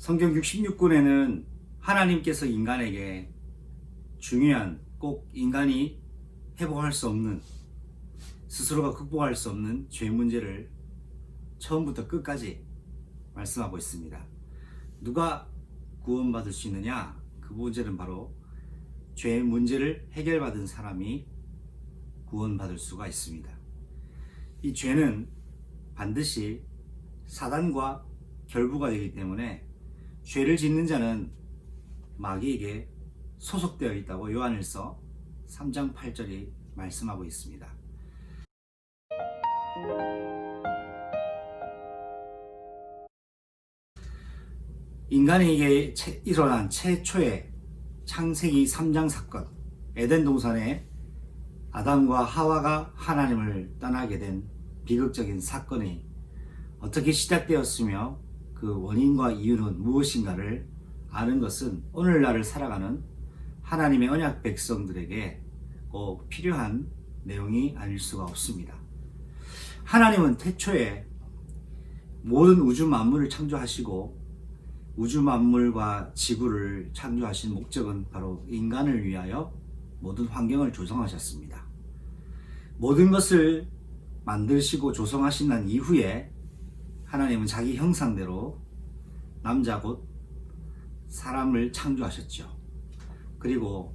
성경 66권에는 하나님께서 인간에게 중요한 꼭 인간이 회복할 수 없는, 스스로가 극복할 수 없는 죄 문제를 처음부터 끝까지 말씀하고 있습니다. 누가 구원받을 수 있느냐? 그 문제는 바로 죄 문제를 해결받은 사람이 구원받을 수가 있습니다. 이 죄는 반드시 사단과 결부가 되기 때문에 죄를 짓는 자는 마귀에게 소속되어 있다고 요한일서 3장 8절이 말씀하고 있습니다. 인간에게 일어난 최초의 창세기 3장 사건, 에덴 동산에 아담과 하와가 하나님을 떠나게 된 비극적인 사건이 어떻게 시작되었으며 그 원인과 이유는 무엇인가를 아는 것은 오늘날을 살아가는 하나님의 언약 백성들에게 꼭 필요한 내용이 아닐 수가 없습니다. 하나님은 태초에 모든 우주 만물을 창조하시고 우주 만물과 지구를 창조하신 목적은 바로 인간을 위하여 모든 환경을 조성하셨습니다. 모든 것을 만드시고 조성하신 난 이후에 하나님은 자기 형상대로 남자 곧 사람을 창조하셨죠. 그리고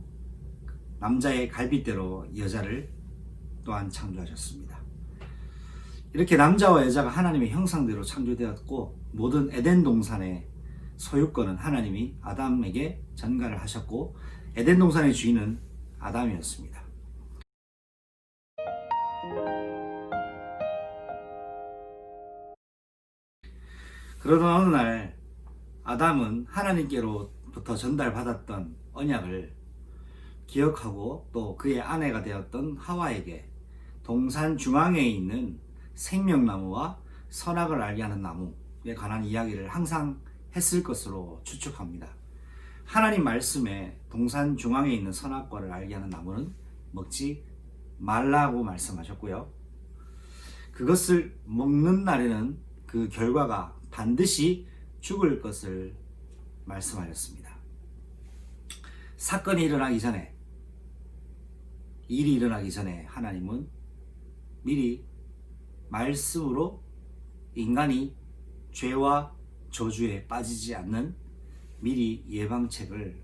남자의 갈빗대로 여자를 또한 창조하셨습니다. 이렇게 남자와 여자가 하나님의 형상대로 창조되었고 모든 에덴 동산의 소유권은 하나님이 아담에게 전가를 하셨고 에덴 동산의 주인은 아담이었습니다. 그러던 어느 날 아담은 하나님께로부터 전달받았던 언약을 기억하고 또 그의 아내가 되었던 하와에게 동산 중앙에 있는 생명나무와 선악을 알게 하는 나무에 관한 이야기를 항상 했을 것으로 추측합니다. 하나님 말씀에 동산 중앙에 있는 선악과를 알게 하는 나무는 먹지 말라고 말씀하셨고요. 그것을 먹는 날에는 그 결과가 반드시 죽을 것을 말씀하셨습니다. 사건이 일어나기 전에, 일이 일어나기 전에 하나님은 미리 말씀으로 인간이 죄와 저주에 빠지지 않는 미리 예방책을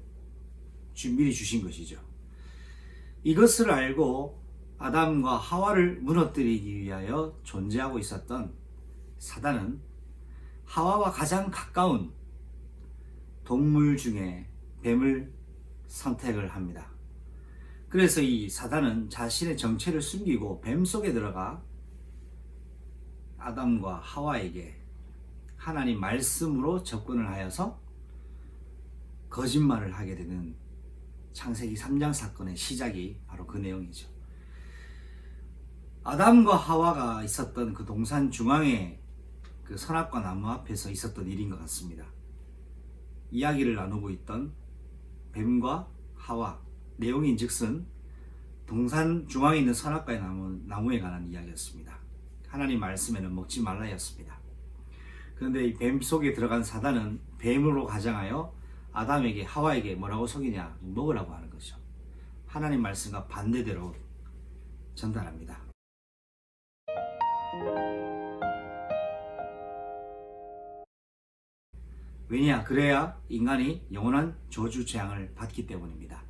미리 주신 것이죠. 이것을 알고 아담과 하와를 무너뜨리기 위하여 존재하고 있었던 사단은 하와와 가장 가까운 동물 중에 뱀을 선택을 합니다. 그래서 이 사단은 자신의 정체를 숨기고 뱀 속에 들어가 아담과 하와에게 하나님 말씀으로 접근을 하여서 거짓말을 하게 되는 창세기 3장 사건의 시작이 바로 그 내용이죠. 아담과 하와가 있었던 그 동산 중앙에 그 선악과 나무 앞에서 있었던 일인 것 같습니다. 이야기를 나누고 있던 뱀과 하와, 내용인 즉슨 동산 중앙에 있는 선악과의 나무에 관한 이야기였습니다. 하나님 말씀에는 먹지 말라였습니다. 그런데 이 뱀 속에 들어간 사단은 뱀으로 가장하여 아담에게 하와에게 뭐라고 속이냐? 먹으라고 하는 거죠. 하나님 말씀과 반대대로 전달합니다. 왜냐? 그래야 인간이 영원한 저주 재앙을 받기 때문입니다.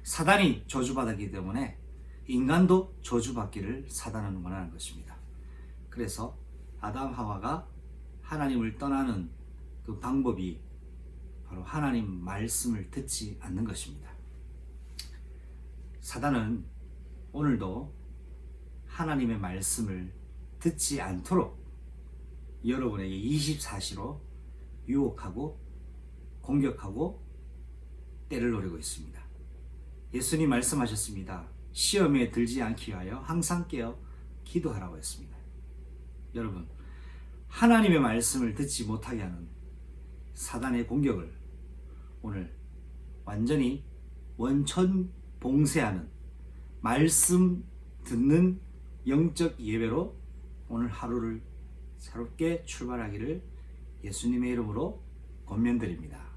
사단이 저주받았기 때문에 인간도 저주받기를 사단은 원하는 것입니다. 그래서 아담 하와가 하나님을 떠나는 그 방법이 바로 하나님 말씀을 듣지 않는 것입니다. 사단은 오늘도 하나님의 말씀을 듣지 않도록 여러분에게 24시로 유혹하고 공격하고 때를 노리고 있습니다. 예수님 말씀하셨습니다. 시험에 들지 않기 위하여 항상 깨어 기도하라고 했습니다. 여러분, 하나님의 말씀을 듣지 못하게 하는 사단의 공격을 오늘 완전히 원천봉쇄하는 말씀 듣는 영적 예배로 오늘 하루를 새롭게 출발하기를 예수님의 이름으로 권면드립니다.